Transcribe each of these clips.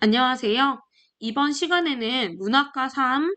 안녕하세요. 이번 시간에는 문학과 삶,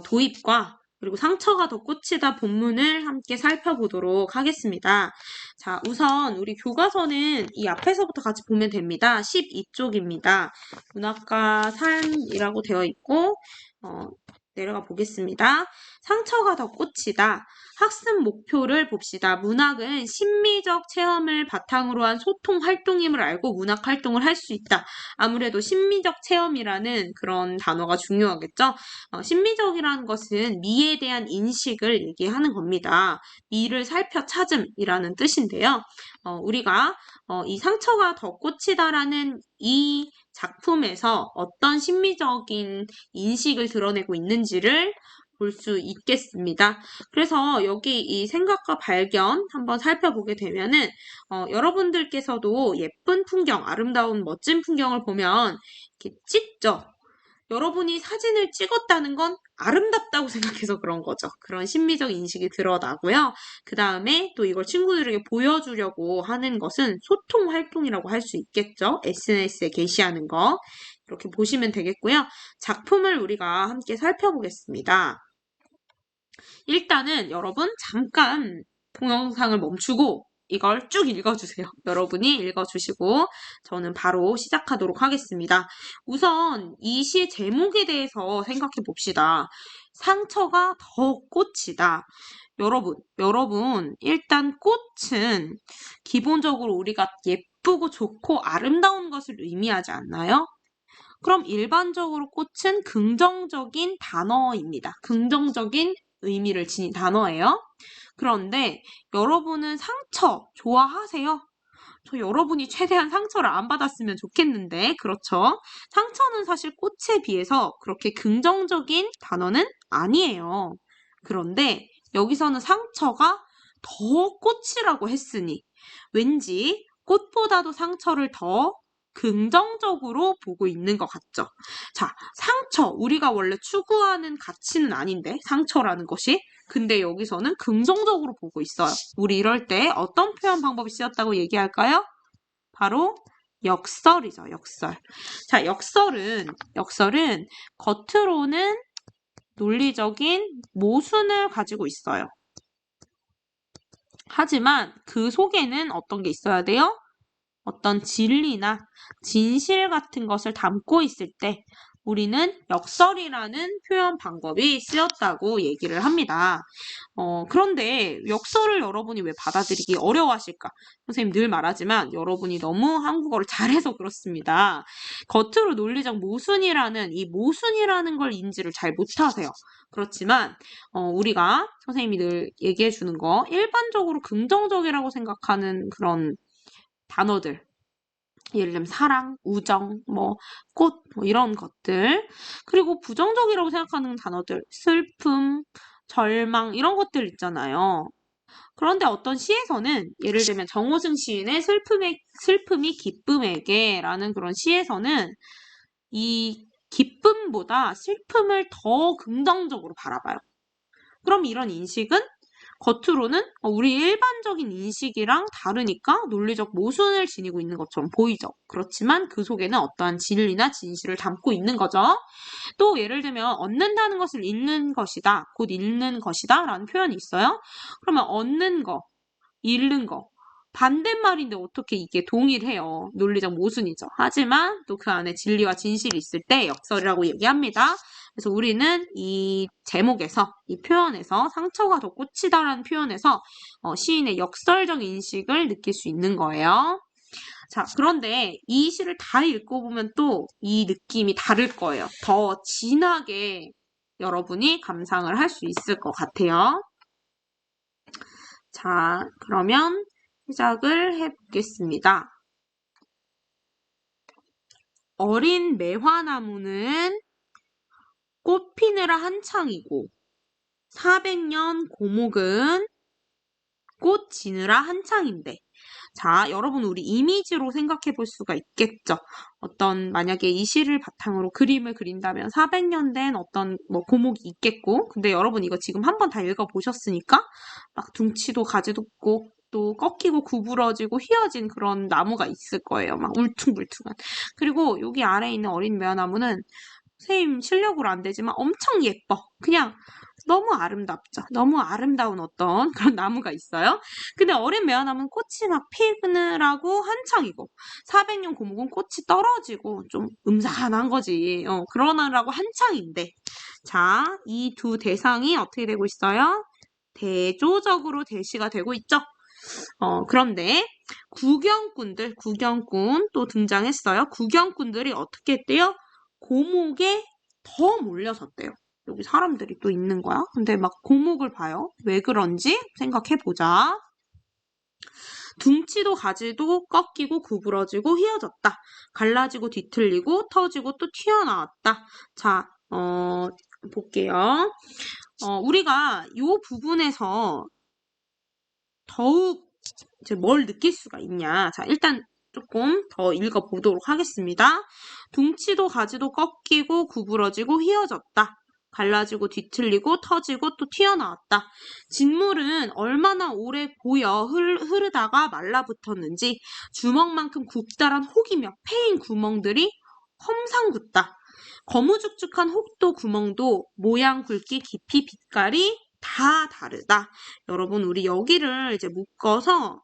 도입과 그리고 상처가 더 꽂히다 본문을 함께 살펴보도록 하겠습니다. 자, 우선 우리 교과서는 이 앞에서부터 같이 보면 됩니다. 12쪽입니다. 문학과 삶이라고 되어 있고, 어, 내려가 보겠습니다. 상처가 더 꽂히다. 학습 목표를 봅시다. 문학은 심미적 체험을 바탕으로 한 소통 활동임을 알고 문학 활동을 할 수 있다. 아무래도 심미적 체험이라는 그런 단어가 중요하겠죠. 심미적이라는 것은 미에 대한 인식을 얘기하는 겁니다. 미를 살펴 찾음이라는 뜻인데요. 우리가 이 상처가 더 꽂히다라는 이 작품에서 어떤 심미적인 인식을 드러내고 있는지를 볼 수 있겠습니다. 그래서 여기 이 생각과 발견 한번 살펴보게 되면은 여러분들께서도 예쁜 풍경, 아름다운 멋진 풍경을 보면 이렇게 찍죠. 여러분이 사진을 찍었다는 건 아름답다고 생각해서 그런 거죠. 그런 심미적 인식이 드러나고요. 그 다음에 또 이걸 친구들에게 보여주려고 하는 것은 소통 활동이라고 할 수 있겠죠. SNS에 게시하는 거. 이렇게 보시면 되겠고요. 작품을 우리가 함께 살펴보겠습니다. 일단은 여러분 잠깐 동영상을 멈추고 이걸 쭉 읽어주세요. 여러분이 읽어주시고 저는 바로 시작하도록 하겠습니다. 우선 이 시의 제목에 대해서 생각해 봅시다. 상처가 더 꽃이다. 여러분, 일단 꽃은 기본적으로 우리가 예쁘고 좋고 아름다운 것을 의미하지 않나요? 그럼 일반적으로 꽃은 긍정적인 단어입니다. 긍정적인 의미를 지닌 단어예요. 그런데 여러분은 상처 좋아하세요? 저 여러분이 최대한 상처를 안 받았으면 좋겠는데, 그렇죠? 상처는 사실 꽃에 비해서 그렇게 긍정적인 단어는 아니에요. 그런데 여기서는 상처가 더 꽃이라고 했으니 왠지 꽃보다도 상처를 더 긍정적으로 보고 있는 것 같죠? 자, 상처. 우리가 원래 추구하는 가치는 아닌데, 상처라는 것이. 근데 여기서는 긍정적으로 보고 있어요. 우리 이럴 때 어떤 표현 방법이 쓰였다고 얘기할까요? 바로 역설이죠, 역설. 자, 역설은 겉으로는 논리적인 모순을 가지고 있어요. 하지만 그 속에는 어떤 게 있어야 돼요? 어떤 진리나 진실 같은 것을 담고 있을 때 우리는 역설이라는 표현 방법이 쓰였다고 얘기를 합니다. 그런데 역설을 여러분이 왜 받아들이기 어려워하실까? 선생님 늘 말하지만 여러분이 너무 한국어를 잘해서 그렇습니다. 겉으로 논리적 모순이라는 이 모순이라는 걸 인지를 잘 못하세요. 그렇지만 우리가 선생님이 늘 얘기해 주는 거 일반적으로 긍정적이라고 생각하는 그런 단어들 예를 들면 사랑, 우정, 꽃, 이런 것들. 그리고 부정적이라고 생각하는 단어들, 슬픔, 절망, 이런 것들 있잖아요. 그런데 어떤 시에서는, 예를 들면 정호승 시인의 슬픔이 기쁨에게 라는 그런 시에서는 이 기쁨보다 슬픔을 더 긍정적으로 바라봐요. 그럼 이런 인식은 겉으로는 우리 일반적인 인식이랑 다르니까 논리적 모순을 지니고 있는 것처럼 보이죠. 그렇지만 그 속에는 어떠한 진리나 진실을 담고 있는 거죠. 또 예를 들면 얻는다는 것을 잃는 것이다. 곧 잃는 것이다. 라는 표현이 있어요. 그러면 얻는 거, 잃는 거. 반대말인데 어떻게 이게 동일해요. 논리적 모순이죠. 하지만 또 그 안에 진리와 진실이 있을 때 역설이라고 얘기합니다. 그래서 우리는 이 제목에서, 이 표현에서 상처가 더 꽂히다라는 표현에서 시인의 역설적 인식을 느낄 수 있는 거예요. 자, 그런데 이 시를 다 읽고 보면 또 이 느낌이 다를 거예요. 더 진하게 여러분이 감상을 할 수 있을 것 같아요. 자, 그러면 시작을 해보겠습니다. 어린 매화나무는 꽃 피느라 한창이고 400년 고목은 꽃 지느라 한창인데 자, 여러분 우리 이미지로 생각해 볼 수가 있겠죠. 만약에 이 시를 바탕으로 그림을 그린다면 400년 된 어떤 고목이 있겠고 근데 여러분 이거 지금 한번 다 읽어보셨으니까 막 둥치도 가지도 없고 또 꺾이고 구부러지고 휘어진 그런 나무가 있을 거예요. 막 울퉁불퉁한. 그리고 여기 아래에 있는 어린 매화나무는 선생님 실력으로 안 되지만 엄청 예뻐. 그냥 너무 아름답죠. 너무 아름다운 어떤 그런 나무가 있어요. 근데 어린 매화나무는 꽃이 막 피느라고 한창이고 400년 고목은 꽃이 떨어지고 좀 음산한 거지. 그러느라고 한창인데 자, 이 두 대상이 어떻게 되고 있어요? 대조적으로 대시가 되고 있죠. 그런데 구경꾼 또 등장했어요. 구경꾼들이 어떻게 했대요? 고목에 더 몰려섰대요. 여기 사람들이 또 있는 거야. 근데 막 고목을 봐요. 왜 그런지 생각해보자. 둥치도 가지도 꺾이고 구부러지고 휘어졌다. 갈라지고 뒤틀리고 터지고 또 튀어나왔다. 자, 볼게요. 우리가 이 부분에서 더욱 이제 뭘 느낄 수가 있냐. 자, 일단 조금 더 읽어보도록 하겠습니다. 둥치도 가지도 꺾이고 구부러지고 휘어졌다. 갈라지고 뒤틀리고 터지고 또 튀어나왔다. 진물은 얼마나 오래 고여 흐르다가 말라붙었는지 주먹만큼 굵다란 혹이며 패인 구멍들이 험상궂다. 거무죽죽한 혹도 구멍도 모양, 굵기, 깊이, 빛깔이 다 다르다. 여러분, 우리 여기를 이제 묶어서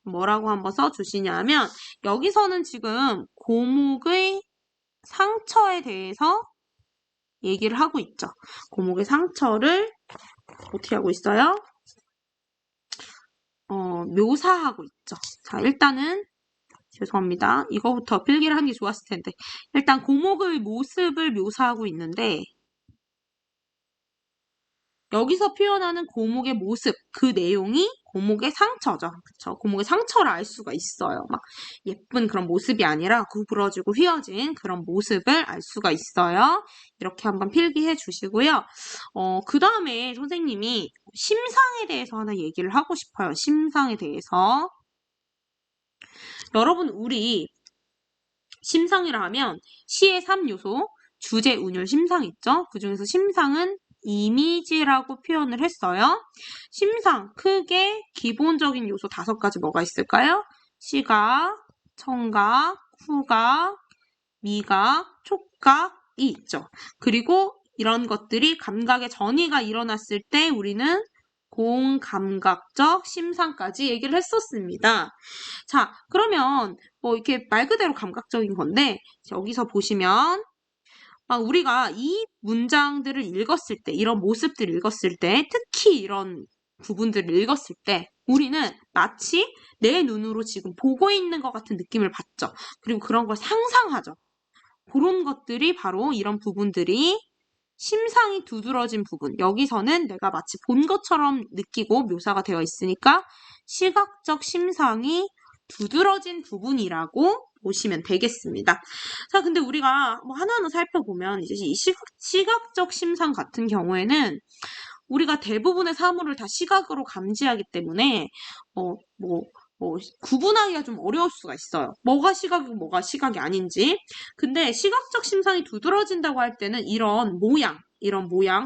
뭐라고 한번 써주시냐면, 여기서는 지금 고목의 상처에 대해서 얘기를 하고 있죠. 고목의 상처를 어떻게 하고 있어요? 묘사하고 있죠. 자, 일단은 죄송합니다. 이거부터 필기를 하는 게 좋았을 텐데. 일단 고목의 모습을 묘사하고 있는데 여기서 표현하는 고목의 모습, 그 내용이 고목의 상처죠. 그쵸? 고목의 상처를 알 수가 있어요. 막 예쁜 그런 모습이 아니라 구부러지고 휘어진 그런 모습을 알 수가 있어요. 이렇게 한번 필기해 주시고요. 그 다음에 선생님이 심상에 대해서 하나 얘기를 하고 싶어요. 심상에 대해서. 여러분, 우리 심상이라 하면 시의 3요소, 주제, 운율, 심상 있죠? 그 중에서 심상은 이미지라고 표현을 했어요. 심상, 크게 기본적인 요소 5가지 뭐가 있을까요? 시각, 청각, 후각, 미각, 촉각이 있죠. 그리고 이런 것들이 감각의 전이가 일어났을 때 우리는 공감각적 심상까지 얘기를 했었습니다. 자, 그러면 뭐 이렇게 말 그대로 감각적인 건데 여기서 보시면 우리가 이 문장들을 읽었을 때, 이런 모습들을 읽었을 때, 특히 이런 부분들을 읽었을 때 우리는 마치 내 눈으로 지금 보고 있는 것 같은 느낌을 받죠. 그리고 그런 걸 상상하죠. 그런 것들이 바로 이런 부분들이 심상이 두드러진 부분. 여기서는 내가 마치 본 것처럼 느끼고 묘사가 되어 있으니까 시각적 심상이 두드러진 부분이라고 보시면 되겠습니다. 자, 근데 우리가 뭐 하나하나 살펴보면 이제 이 시각적 심상 같은 경우에는 우리가 대부분의 사물을 다 시각으로 감지하기 때문에 구분하기가 좀 어려울 수가 있어요. 뭐가 시각이고 뭐가 시각이 아닌지. 근데 시각적 심상이 두드러진다고 할 때는 이런 모양,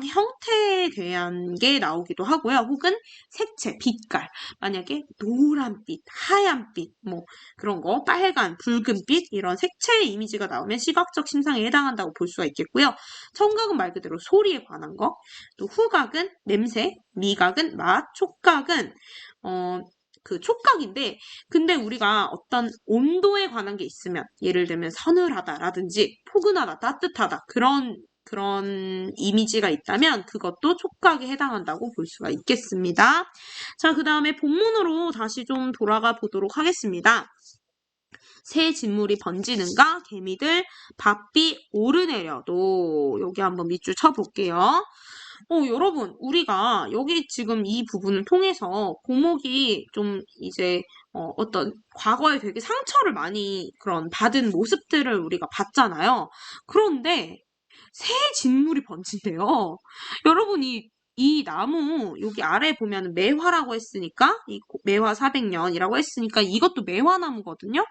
형태에 대한 게 나오기도 하고요. 혹은 색채, 빛깔. 만약에 노란빛, 하얀빛, 뭐 그런 거, 빨간, 붉은빛 이런 색채의 이미지가 나오면 시각적 심상에 해당한다고 볼 수가 있겠고요. 청각은 말 그대로 소리에 관한 거, 또 후각은 냄새, 미각은 맛, 촉각은 그 촉각인데, 근데 우리가 어떤 온도에 관한 게 있으면, 예를 들면 서늘하다라든지 포근하다, 따뜻하다, 그런 이미지가 있다면 그것도 촉각에 해당한다고 볼 수가 있겠습니다. 자, 그 다음에 본문으로 다시 좀 돌아가 보도록 하겠습니다. 새 진물이 번지는가? 개미들 바삐 오르내려도. 여기 한번 밑줄 쳐볼게요. 여러분, 우리가 여기 지금 이 부분을 통해서 고목이 좀 이제 어떤 과거에 되게 상처를 많이 그런 받은 모습들을 우리가 봤잖아요. 그런데 새 진물이 번진대요. 여러분, 이 나무 여기 아래 보면 매화라고 했으니까 이 매화 400년이라고 했으니까 이것도 매화나무거든요.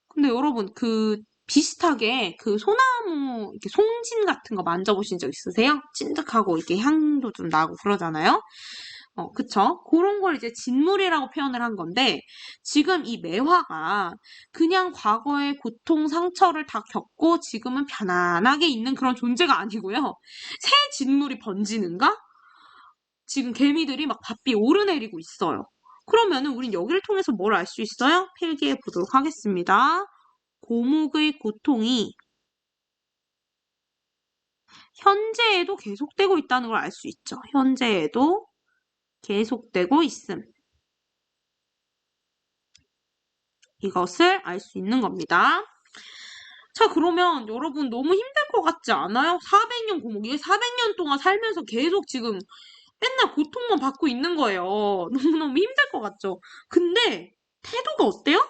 근데 여러분 비슷하게 그 소나무 이렇게 송진 같은 거 만져보신 적 있으세요? 찐득하고 이렇게 향도 좀 나고 그러잖아요. 그쵸? 그런 걸 이제 진물이라고 표현을 한 건데, 지금 이 매화가 그냥 과거의 고통, 상처를 다 겪고 지금은 편안하게 있는 그런 존재가 아니고요. 새 진물이 번지는가? 지금 개미들이 막 바삐 오르내리고 있어요. 그러면은 우린 여기를 통해서 뭘 알 수 있어요? 필기해 보도록 하겠습니다. 고목의 고통이 현재에도 계속되고 있다는 걸 알 수 있죠. 현재에도 계속되고 있음. 이것을 알 수 있는 겁니다. 자, 그러면 여러분 너무 힘들 것 같지 않아요? 400년 고목이 400년 동안 살면서 계속 지금 맨날 고통만 받고 있는 거예요. 너무너무 힘들 것 같죠? 근데 태도가 어때요?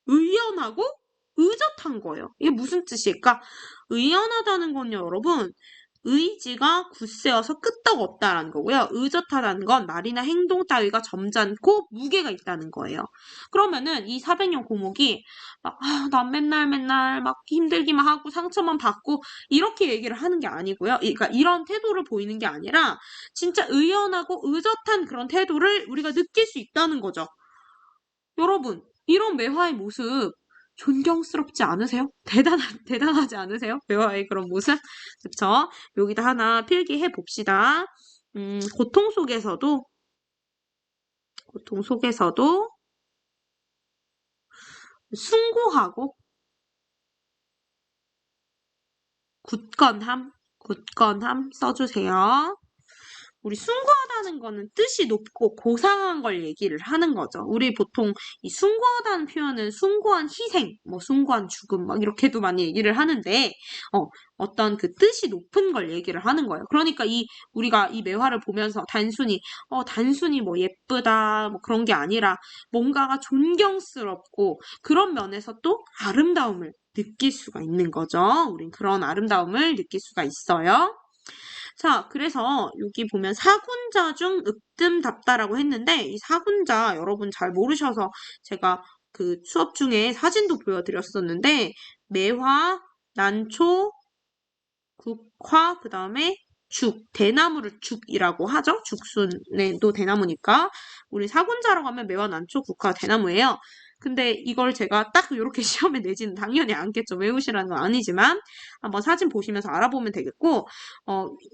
의연하고 의젓한 거예요. 이게 무슨 뜻일까? 의연하다는 건요, 여러분. 의지가 굳세어서 끄떡없다라는 거고요. 의젓하다는 건 말이나 행동 따위가 점잖고 무게가 있다는 거예요. 그러면은 이 400년 고목이 막, 난 맨날 막 힘들기만 하고 상처만 받고 이렇게 얘기를 하는 게 아니고요. 그러니까 이런 태도를 보이는 게 아니라 진짜 의연하고 의젓한 그런 태도를 우리가 느낄 수 있다는 거죠. 여러분, 이런 매화의 모습 존경스럽지 않으세요? 대단하지 않으세요? 매화의 그런 모습? 그쵸? 여기다 하나 필기해 봅시다. 고통 속에서도 숭고하고 굳건함 써주세요. 우리 숭고하다는 거는 뜻이 높고 고상한 걸 얘기를 하는 거죠. 우리 보통 이 숭고하다는 표현은 숭고한 희생, 뭐 숭고한 죽음 막 이렇게도 많이 얘기를 하는데 어떤 그 뜻이 높은 걸 얘기를 하는 거예요. 그러니까 우리가 이 매화를 보면서 단순히 뭐 예쁘다 뭐 그런 게 아니라 뭔가가 존경스럽고 그런 면에서 또 아름다움을 느낄 수가 있는 거죠. 우린 그런 아름다움을 느낄 수가 있어요. 자, 그래서 여기 보면 사군자 중 으뜸답다라고 했는데 이 사군자 여러분 잘 모르셔서 제가 그 수업 중에 사진도 보여드렸었는데 매화, 난초, 국화, 그 다음에 죽, 대나무를 죽이라고 하죠. 죽순에도 대나무니까 우리 사군자라고 하면 매화, 난초, 국화, 대나무예요. 근데 이걸 제가 딱 이렇게 시험에 내지는 당연히 않겠죠. 외우시라는 건 아니지만 한번 사진 보시면서 알아보면 되겠고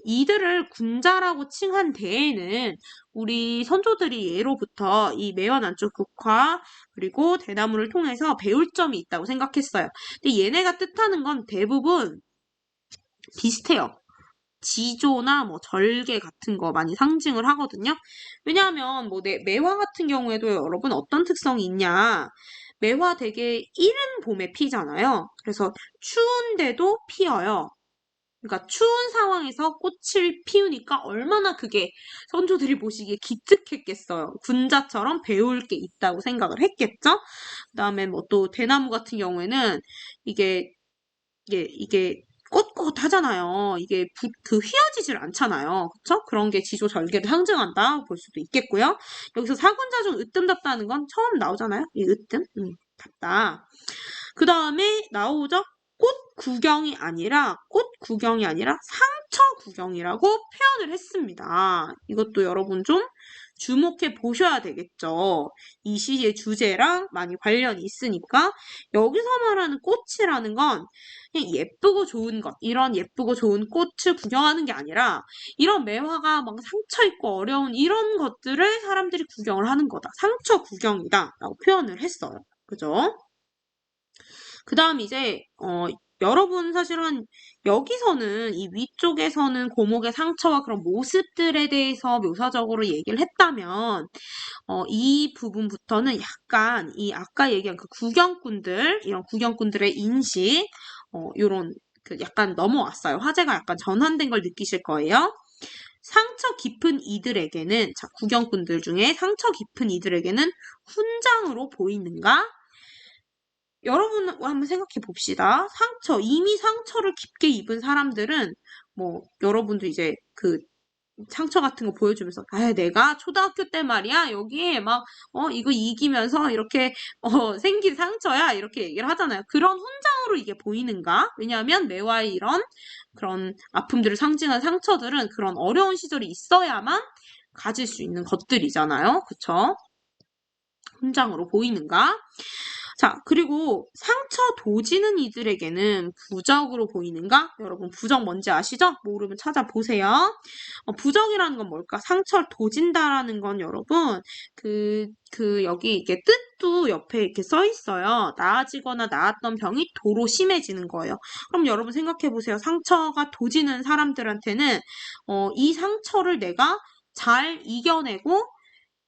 이들을 군자라고 칭한 데에는 우리 선조들이 예로부터 이 매화, 난초, 국화 그리고 대나무를 통해서 배울 점이 있다고 생각했어요. 근데 얘네가 뜻하는 건 대부분 비슷해요. 지조나 뭐 절개 같은 거 많이 상징을 하거든요. 왜냐하면 뭐 매화 같은 경우에도 여러분 어떤 특성이 있냐. 매화 되게 이른 봄에 피잖아요. 그래서 추운데도 피어요. 그러니까 추운 상황에서 꽃을 피우니까 얼마나 그게 선조들이 보시기에 기특했겠어요. 군자처럼 배울 게 있다고 생각을 했겠죠? 그다음에 뭐 또 대나무 같은 경우에는 이게 꼿꼿하잖아요. 이게 휘어지질 않잖아요. 그쵸? 그런 게 지조 절개를 상징한다 볼 수도 있겠고요. 여기서 사군자 중 으뜸답다는 건 처음 나오잖아요. 이 으뜸, 답다. 그 다음에 나오죠. 꽃 구경이 아니라 상처 구경이라고 표현을 했습니다. 이것도 여러분 좀 주목해 보셔야 되겠죠. 이 시의 주제랑 많이 관련이 있으니까 여기서 말하는 꽃이라는 건 그냥 예쁘고 좋은 것, 이런 예쁘고 좋은 꽃을 구경하는 게 아니라 이런 매화가 막 상처 있고 어려운 이런 것들을 사람들이 구경을 하는 거다. 상처 구경이다 라고 표현을 했어요. 그죠? 그 다음 이제 여러분 사실은 여기서는 이 위쪽에서는 고목의 상처와 그런 모습들에 대해서 묘사적으로 얘기를 했다면 이 부분부터는 약간 이 아까 얘기한 그 이런 구경꾼들의 인식 요런 그 약간 넘어왔어요. 화제가 약간 전환된 걸 느끼실 거예요. 상처 깊은 이들에게는 구경꾼들 중에 상처 깊은 이들에게는 훈장으로 보이는가? 여러분 한번 생각해 봅시다. 이미 상처를 깊게 입은 사람들은 뭐 여러분도 이제 그 상처 같은 거 보여주면서 내가 초등학교 때 말이야 여기에 막 이거 이기면서 이렇게 생긴 상처야 이렇게 얘기를 하잖아요. 그런 훈장으로 이게 보이는가? 왜냐하면 매화의 이런 그런 아픔들을 상징한 상처들은 그런 어려운 시절이 있어야만 가질 수 있는 것들이잖아요. 그쵸? 훈장으로 보이는가? 자, 그리고 상처 도지는 이들에게는 부적으로 보이는가? 여러분, 부적 뭔지 아시죠? 모르면 찾아보세요. 부적이라는 건 뭘까? 상처를 도진다라는 건 여러분, 여기 이게 뜻도 옆에 이렇게 써 있어요. 나아지거나 나았던 병이 도로 심해지는 거예요. 그럼 여러분 생각해보세요. 상처가 도지는 사람들한테는, 이 상처를 내가 잘 이겨내고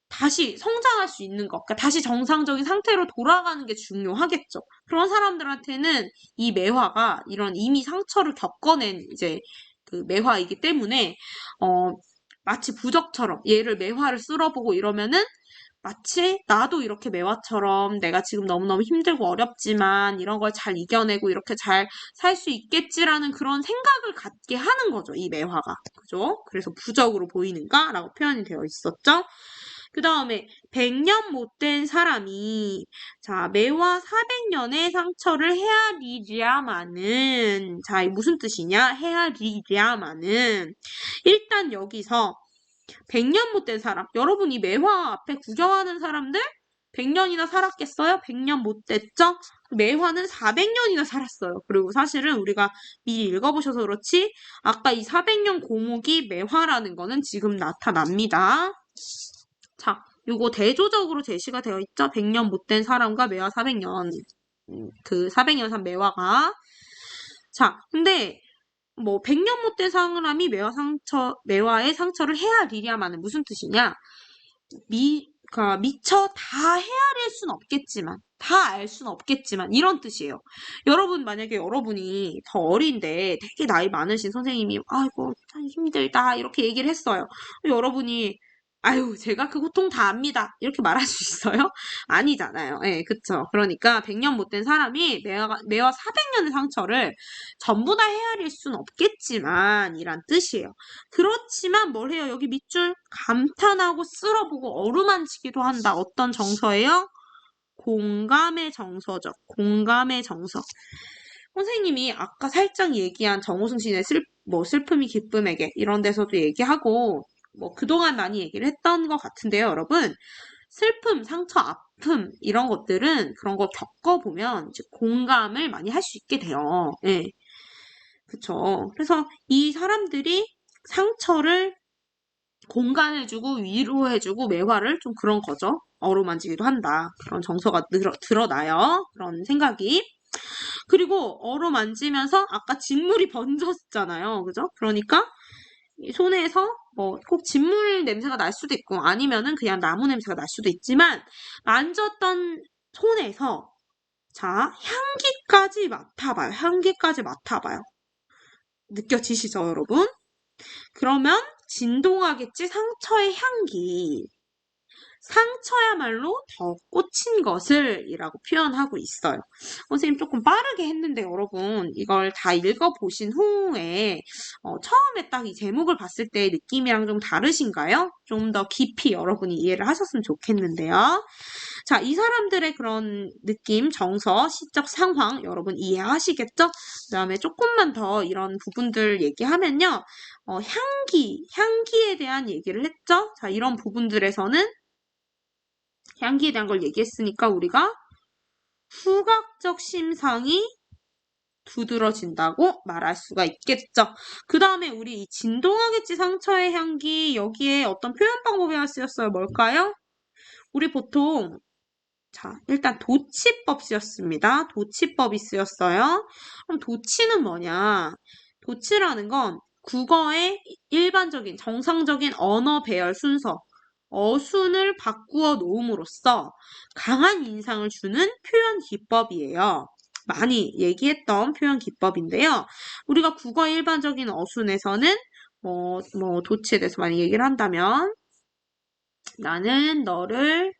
다시 성장할 수 있는 것, 그러니까 다시 정상적인 상태로 돌아가는 게 중요하겠죠. 그런 사람들한테는 이 매화가 이런 이미 상처를 겪어낸 이제 그 매화이기 때문에 마치 부적처럼 얘를 매화를 쓸어보고 이러면은 마치 나도 이렇게 매화처럼 내가 지금 너무너무 힘들고 어렵지만 이런 걸 잘 이겨내고 이렇게 잘 살 수 있겠지라는 그런 생각을 갖게 하는 거죠, 이 매화가. 그죠? 그래서 부적으로 보이는가라고 표현이 되어 있었죠. 그 다음에 100년 못된 사람이 자 매화 400년의 상처를 헤아리랴마는 자 이 무슨 뜻이냐 헤아리랴마는 일단 여기서 100년 못된 사람 여러분이 매화 앞에 구경하는 사람들 100년이나 살았겠어요? 100년 못 됐죠? 매화는 400년이나 살았어요. 그리고 사실은 우리가 미리 읽어보셔서 그렇지 아까 이 400년 고목이 매화라는 거는 지금 나타납니다. 자, 요거 대조적으로 제시가 되어 있죠? 100년 못된 사람과 매화 400년. 그 400년 산 매화가. 자, 근데 뭐 100년 못된 사람이 매화의 상처를 헤아리랴마는 무슨 뜻이냐? 그러니까 미처 다 헤아릴 순 없겠지만, 다 알 순 없겠지만 이런 뜻이에요. 여러분 만약에 여러분이 더 어린데 되게 나이 많으신 선생님이 아이고 참 힘들다 이렇게 얘기를 했어요. 여러분이 아유 제가 그 고통 다 압니다 이렇게 말할 수 있어요? 아니잖아요. 예, 그쵸. 그러니까 100년 못된 사람이 매화 400년의 상처를 전부 다 헤아릴 순 없겠지만 이란 뜻이에요. 그렇지만 뭘 해요? 여기 밑줄 감탄하고 쓸어보고 어루만지기도 한다. 어떤 정서예요? 공감의 정서죠. 공감의 정서. 선생님이 아까 살짝 얘기한 정호승 시인의 슬픔이 기쁨에게 이런 데서도 얘기하고 뭐 그동안 많이 얘기를 했던 것 같은데요, 여러분. 슬픔, 상처, 아픔 이런 것들은 그런 거 겪어보면 이제 공감을 많이 할 수 있게 돼요. 예. 그쵸. 그래서 이 사람들이 상처를 공간해주고 위로해주고 매화를 좀 그런 거죠. 어루만지기도 한다. 그런 정서가 드러나요. 그런 생각이. 그리고 어루만지면서 아까 진물이 번졌잖아요. 그죠? 그러니까 손에서 뭐 꼭 진물 냄새가 날 수도 있고 아니면은 그냥 나무 냄새가 날 수도 있지만 만졌던 손에서 자 향기까지 맡아봐요. 향기까지 맡아봐요. 느껴지시죠, 여러분? 그러면 진동하겠지 상처의 향기. 상처야말로 더 꽂힌 것을 이라고 표현하고 있어요. 선생님 조금 빠르게 했는데 여러분 이걸 다 읽어보신 후에 처음에 딱 이 제목을 봤을 때 느낌이랑 좀 다르신가요? 좀 더 깊이 여러분이 이해를 하셨으면 좋겠는데요. 자, 이 사람들의 그런 느낌, 정서, 시적 상황 여러분 이해하시겠죠? 그 다음에 조금만 더 이런 부분들 얘기하면요. 향기에 대한 얘기를 했죠? 자, 이런 부분들에서는 향기에 대한 걸 얘기했으니까 우리가 후각적 심상이 두드러진다고 말할 수가 있겠죠. 그 다음에 우리 이 진동하겠지 상처의 향기 여기에 어떤 표현 방법이 하나 쓰였어요. 뭘까요? 우리 보통 자 일단 도치법 쓰였습니다. 도치법이 쓰였어요. 그럼 도치는 뭐냐? 도치라는 건 국어의 일반적인 정상적인 언어 배열 순서 어순을 바꾸어 놓음으로써 강한 인상을 주는 표현 기법이에요. 많이 얘기했던 표현 기법인데요. 우리가 국어 일반적인 어순에서는 도치에 대해서 많이 얘기를 한다면 나는 너를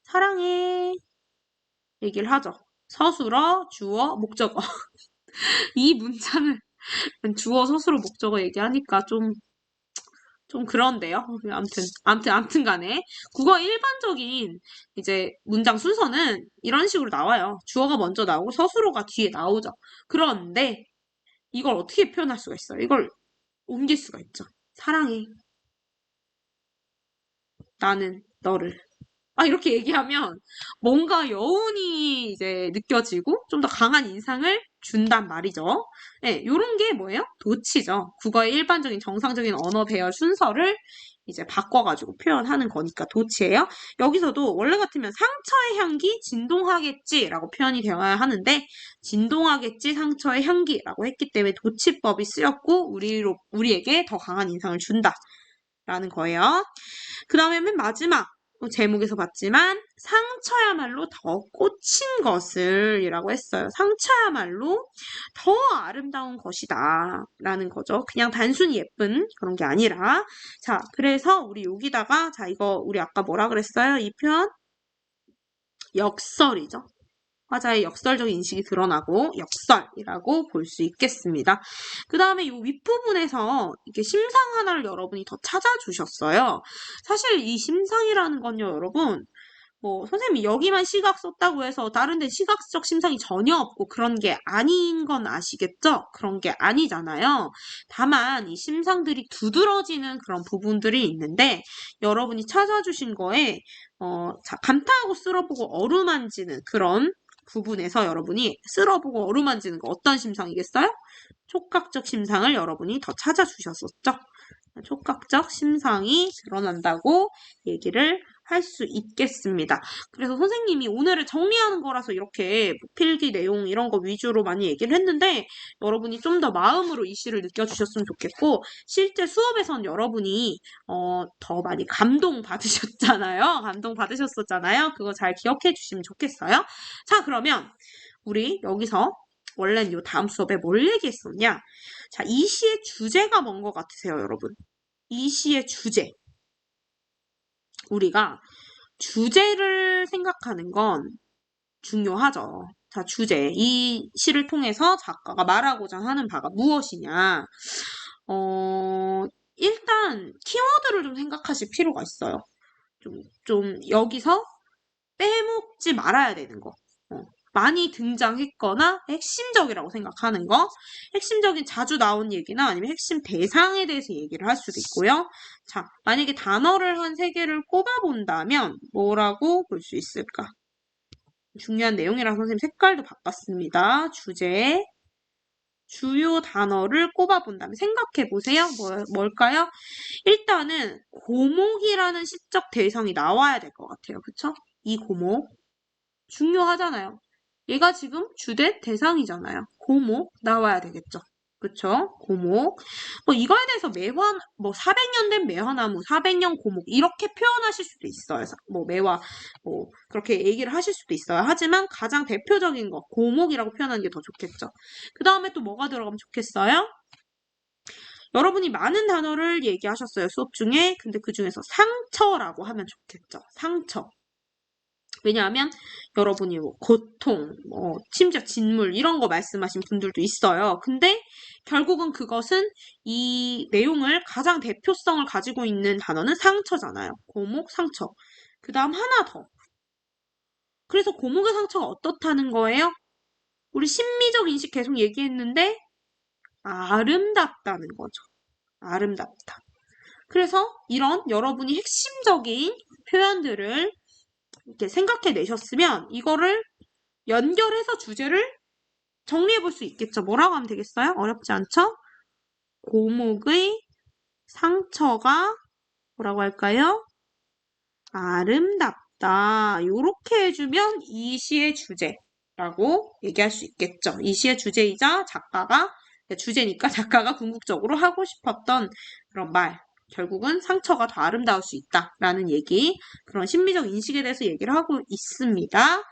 사랑해 얘기를 하죠. 서술어, 주어, 목적어. 이 문장을 주어, 서술어, 목적어 얘기하니까 좀 그런데요. 아무튼 간에 국어 일반적인 이제 문장 순서는 이런 식으로 나와요. 주어가 먼저 나오고 서술어가 뒤에 나오죠. 그런데 이걸 어떻게 표현할 수가 있어요? 이걸 옮길 수가 있죠. 사랑해. 나는 너를. 이렇게 얘기하면 뭔가 여운이 이제 느껴지고 좀 더 강한 인상을 준단 말이죠. 네, 요런 게 뭐예요? 도치죠. 국어의 일반적인 정상적인 언어 배열 순서를 이제 바꿔가지고 표현하는 거니까 도치예요. 여기서도 원래 같으면 상처의 향기 진동하겠지라고 표현이 되어야 하는데 진동하겠지 상처의 향기라고 했기 때문에 도치법이 쓰였고 우리에게 더 강한 인상을 준다라는 거예요. 그 다음에 맨 마지막 제목에서 봤지만 상처야말로 더 꽂힌 것을 이라고 했어요. 상처야말로 더 아름다운 것이다 라는 거죠. 그냥 단순히 예쁜 그런 게 아니라. 자, 그래서 우리 여기다가 자, 이거 우리 아까 뭐라 그랬어요? 이 표현 역설이죠. 화자의 역설적인 인식이 드러나고 역설이라고 볼 수 있겠습니다. 그 다음에 이 윗부분에서 이렇게 심상 하나를 여러분이 더 찾아주셨어요. 사실 이 심상이라는 건요, 여러분, 선생님이 여기만 시각 썼다고 해서 다른 데 시각적 심상이 전혀 없고 그런 게 아닌 건 아시겠죠? 그런 게 아니잖아요. 다만 이 심상들이 두드러지는 그런 부분들이 있는데 여러분이 찾아주신 거에 자, 감탄하고 쓸어보고 어루만지는 그런 부분에서 여러분이 쓸어보고 어루만지는 거 어떤 심상이겠어요? 촉각적 심상을 여러분이 더 찾아주셨었죠? 촉각적 심상이 드러난다고 얘기를 할 수 있겠습니다. 그래서 선생님이 오늘을 정리하는 거라서 이렇게 필기 내용 이런 거 위주로 많이 얘기를 했는데 여러분이 좀 더 마음으로 이 시를 느껴주셨으면 좋겠고 실제 수업에선 여러분이 더 많이 감동 받으셨잖아요. 감동 받으셨었잖아요. 그거 잘 기억해 주시면 좋겠어요. 자, 그러면 우리 여기서 원래는 요 다음 수업에 뭘 얘기했었냐? 자, 이 시의 주제가 뭔 것 같으세요, 여러분? 이 시의 주제. 우리가 주제를 생각하는 건 중요하죠. 자, 주제. 이 시를 통해서 작가가 말하고자 하는 바가 무엇이냐? 일단 키워드를 좀 생각하실 필요가 있어요. 좀 여기서 빼먹지 말아야 되는 거. 많이 등장했거나 핵심적이라고 생각하는 거, 핵심적인 자주 나온 얘기나 아니면 핵심 대상에 대해서 얘기를 할 수도 있고요. 자, 만약에 단어를 한 3개를 꼽아본다면 뭐라고 볼 수 있을까? 중요한 내용이라서 선생님 색깔도 바꿨습니다. 주제, 주요 단어를 꼽아본다면 생각해 보세요. 뭘까요? 일단은 고목이라는 시적 대상이 나와야 될 것 같아요. 그쵸? 이 고목. 중요하잖아요. 얘가 지금 주된 대상이잖아요. 고목 나와야 되겠죠. 그쵸? 고목. 이거에 대해서 매화, 400년 된 매화나무, 400년 고목, 이렇게 표현하실 수도 있어요. 매화, 그렇게 얘기를 하실 수도 있어요. 하지만 가장 대표적인 거, 고목이라고 표현하는 게 더 좋겠죠. 그 다음에 또 뭐가 들어가면 좋겠어요? 여러분이 많은 단어를 얘기하셨어요. 수업 중에. 근데 그 중에서 상처라고 하면 좋겠죠. 상처. 왜냐하면 여러분이 고통, 심지어 진물 이런 거 말씀하신 분들도 있어요. 근데 결국은 그것은 이 내용을 가장 대표성을 가지고 있는 단어는 상처잖아요. 고목, 상처. 그 다음 하나 더. 그래서 고목의 상처가 어떻다는 거예요? 우리 심미적 인식 계속 얘기했는데 아름답다는 거죠. 아름답다. 그래서 이런 여러분이 핵심적인 표현들을 이렇게 생각해 내셨으면 이거를 연결해서 주제를 정리해 볼 수 있겠죠. 뭐라고 하면 되겠어요? 어렵지 않죠? 고목의 상처가 뭐라고 할까요? 아름답다. 요렇게 해주면 이 시의 주제라고 얘기할 수 있겠죠. 이 시의 주제이자 주제니까 작가가 궁극적으로 하고 싶었던 그런 말. 결국은 상처가 더 아름다울 수 있다라는 얘기, 그런 심리적 인식에 대해서 얘기를 하고 있습니다.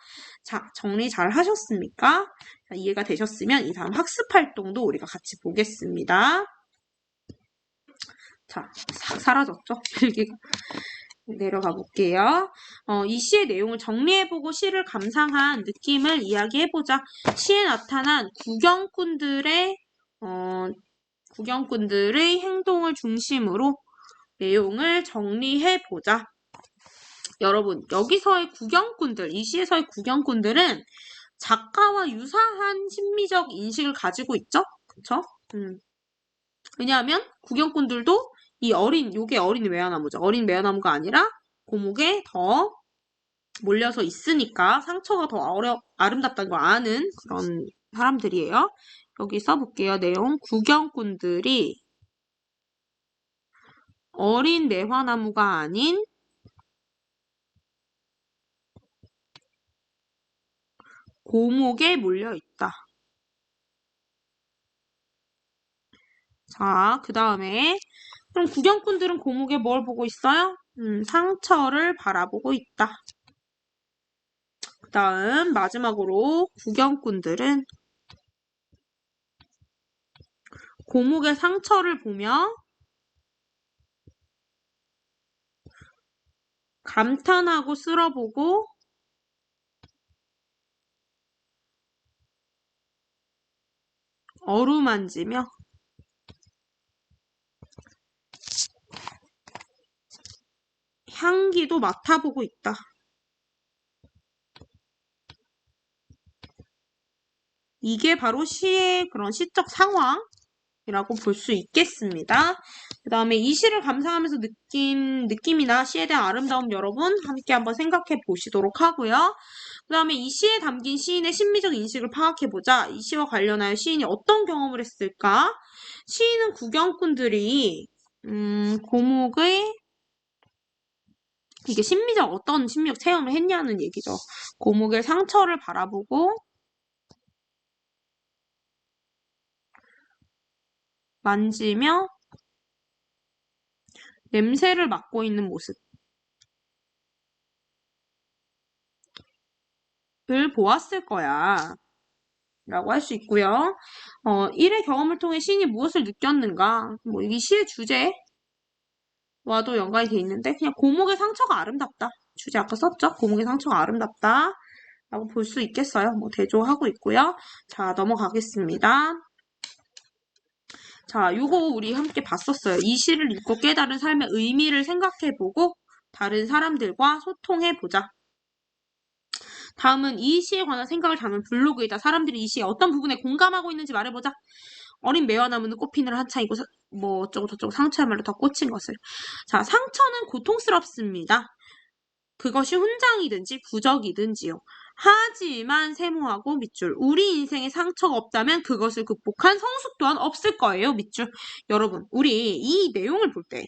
자, 정리 잘 하셨습니까? 자, 이해가 되셨으면 이 다음 학습 활동도 우리가 같이 보겠습니다. 자, 사라졌죠? 필기가. 내려가 볼게요. 이 시의 내용을 정리해보고 시를 감상한 느낌을 이야기해보자. 시에 나타난 구경꾼들의 행동을 중심으로 내용을 정리해보자. 여러분, 여기서의 구경꾼들, 이 시에서의 구경꾼들은 작가와 유사한 심미적 인식을 가지고 있죠? 그쵸? 왜냐하면 구경꾼들도 요게 어린 매화나무죠. 어린 매화나무가 아니라 고목에 더 몰려서 있으니까 상처가 더 아름답다는 걸 아는 그런 사람들이에요. 여기 써볼게요. 내용. 구경꾼들이 어린 매화나무가 아닌 고목에 몰려 있다. 자, 그 다음에 그럼 구경꾼들은 고목에 뭘 보고 있어요? 상처를 바라보고 있다. 그 다음 마지막으로 구경꾼들은 고목의 상처를 보며 감탄하고 쓸어보고 어루만지며 향기도 맡아보고 있다. 이게 바로 시의 그런 시적 상황이라고 볼 수 있겠습니다. 그 다음에 이 시를 감상하면서 느낌이나 시에 대한 아름다움 여러분 함께 한번 생각해 보시도록 하고요. 그 다음에 이 시에 담긴 시인의 심미적 인식을 파악해보자. 이 시와 관련하여 시인이 어떤 경험을 했을까? 시인은 구경꾼들이 고목의 이게 어떤 심미적 체험을 했냐는 얘기죠. 고목의 상처를 바라보고 만지며 냄새를 맡고 있는 모습을 보았을 거야. 라고 할 수 있고요. 일의 경험을 통해 시인이 무엇을 느꼈는가? 뭐, 이 시의 주제와도 연관이 돼 있는데, 그냥 고목의 상처가 아름답다. 주제 아까 썼죠? 고목의 상처가 아름답다. 라고 볼 수 있겠어요. 뭐, 대조하고 있고요. 자, 넘어가겠습니다. 자, 요거 우리 함께 봤었어요. 이 시를 읽고 깨달은 삶의 의미를 생각해보고, 다른 사람들과 소통해보자. 다음은 이 시에 관한 생각을 담은 블로그이다. 사람들이 이 시에 어떤 부분에 공감하고 있는지 말해보자. 어린 매화나무는 꽃피느라 한창이고 뭐 어쩌고 저쩌고 상처야말로 더 꽂힌 것을. 자, 상처는 고통스럽습니다. 그것이 훈장이든지 부적이든지요. 하지만 세모하고 밑줄. 우리 인생에 상처가 없다면 그것을 극복한 성숙 또한 없을 거예요. 밑줄. 여러분, 우리 이 내용을 볼 때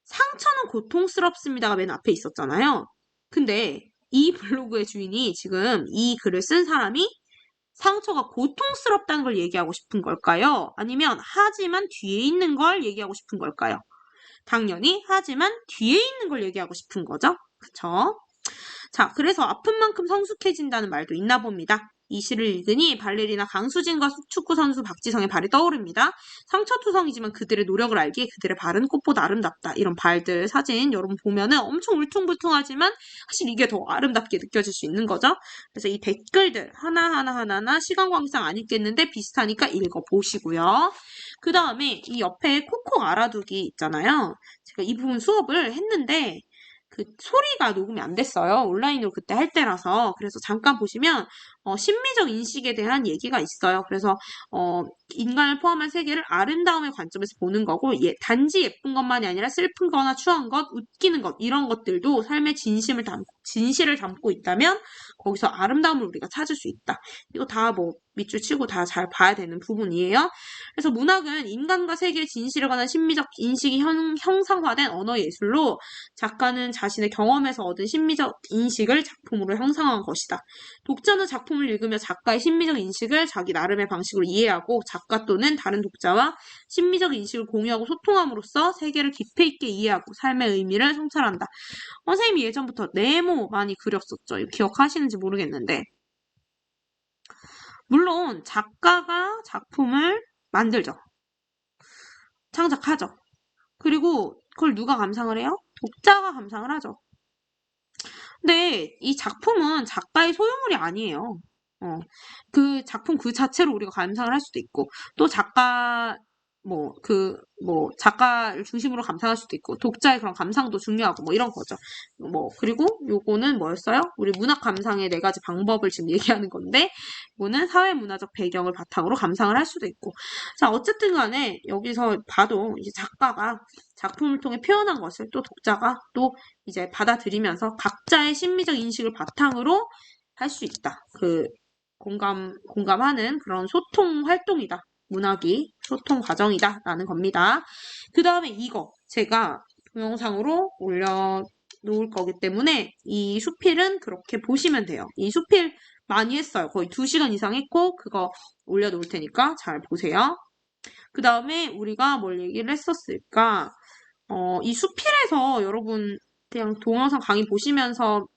상처는 고통스럽습니다가 맨 앞에 있었잖아요. 근데 이 블로그의 주인이 지금 이 글을 쓴 사람이 상처가 고통스럽다는 걸 얘기하고 싶은 걸까요? 아니면 하지만 뒤에 있는 걸 얘기하고 싶은 걸까요? 당연히 하지만 뒤에 있는 걸 얘기하고 싶은 거죠. 그쵸? 자, 그래서 아픈 만큼 성숙해진다는 말도 있나 봅니다. 이 시를 읽으니 발레리나 강수진과 축구 선수 박지성의 발이 떠오릅니다. 상처투성이지만 그들의 노력을 알기에 그들의 발은 꽃보다 아름답다. 이런 발들 사진 여러분 보면은 엄청 울퉁불퉁하지만 사실 이게 더 아름답게 느껴질 수 있는 거죠. 그래서 이 댓글들 하나하나 시간 관계상 안 읽겠는데 비슷하니까 읽어보시고요. 그 다음에 이 옆에 콕콕 알아두기 있잖아요. 제가 이 부분 수업을 했는데 그 소리가 녹음이 안 됐어요. 온라인으로 그때 할 때라서. 그래서 잠깐 보시면 심미적 인식에 대한 얘기가 있어요. 그래서 인간을 포함한 세계를 아름다움의 관점에서 보는 거고 단지 예쁜 것만이 아니라 슬픈 거나 추한 것, 웃기는 것 이런 것들도 삶의 진실을 담고 있다면 거기서 아름다움을 우리가 찾을 수 있다. 이거 다 뭐 밑줄 치고 다 잘 봐야 되는 부분이에요. 그래서 문학은 인간과 세계의 진실에 관한 심미적 인식이 형상화된 언어 예술로 작가는 자신의 경험에서 얻은 심미적 인식을 작품으로 형상화한 것이다. 독자는 작품을 읽으며 작가의 심미적 인식을 자기 나름의 방식으로 이해하고 작가 또는 다른 독자와 심미적 인식을 공유하고 소통함으로써 세계를 깊이 있게 이해하고 삶의 의미를 성찰한다. 선생님이 예전부터 네모 많이 그렸었죠. 기억하시는지 모르겠는데 물론 작가가 작품을 만들죠. 창작하죠. 그리고 그걸 누가 감상을 해요? 독자가 감상을 하죠. 근데 이 작품은 작가의 소유물이 아니에요. 그 작품 그 자체로 우리가 감상을 할 수도 있고 또 작가 작가를 중심으로 감상할 수도 있고, 독자의 그런 감상도 중요하고, 이런 거죠. 그리고 요거는 뭐였어요? 우리 문학 감상의 4가지 방법을 지금 얘기하는 건데, 이거는 사회문화적 배경을 바탕으로 감상을 할 수도 있고. 자, 어쨌든 간에 여기서 봐도 이제 작가가 작품을 통해 표현한 것을 또 독자가 또 이제 받아들이면서 각자의 심미적 인식을 바탕으로 할 수 있다. 공감하는 그런 소통 활동이다. 문학이 소통 과정이다 라는 겁니다. 그 다음에 이거 제가 동영상으로 올려놓을 거기 때문에 이 수필은 그렇게 보시면 돼요. 이 수필 많이 했어요. 거의 2시간 이상 했고 그거 올려놓을 테니까 잘 보세요. 그 다음에 우리가 뭘 얘기를 했었을까? 이 수필에서 여러분 그냥 동영상 강의 보시면서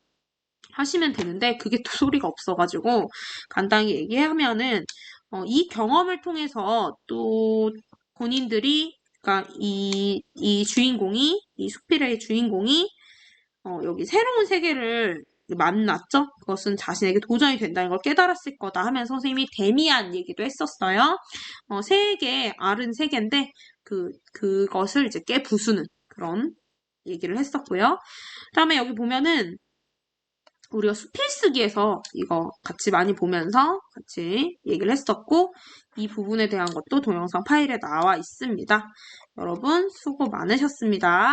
하시면 되는데 그게 또 소리가 없어가지고 간단히 얘기하면은 이 경험을 통해서 또 본인들이 그러니까 이 주인공이 이 수필의 주인공이 여기 새로운 세계를 만났죠. 그것은 자신에게 도전이 된다는 걸 깨달았을 거다 하면서 선생님이 데미안 얘기도 했었어요. 세계 알은 세계인데 그것을 이제 깨부수는 그런 얘기를 했었고요. 그다음에 여기 보면은 우리가 수필 쓰기에서 이거 같이 많이 보면서 같이 얘기를 했었고 이 부분에 대한 것도 동영상 파일에 나와 있습니다. 여러분 수고 많으셨습니다.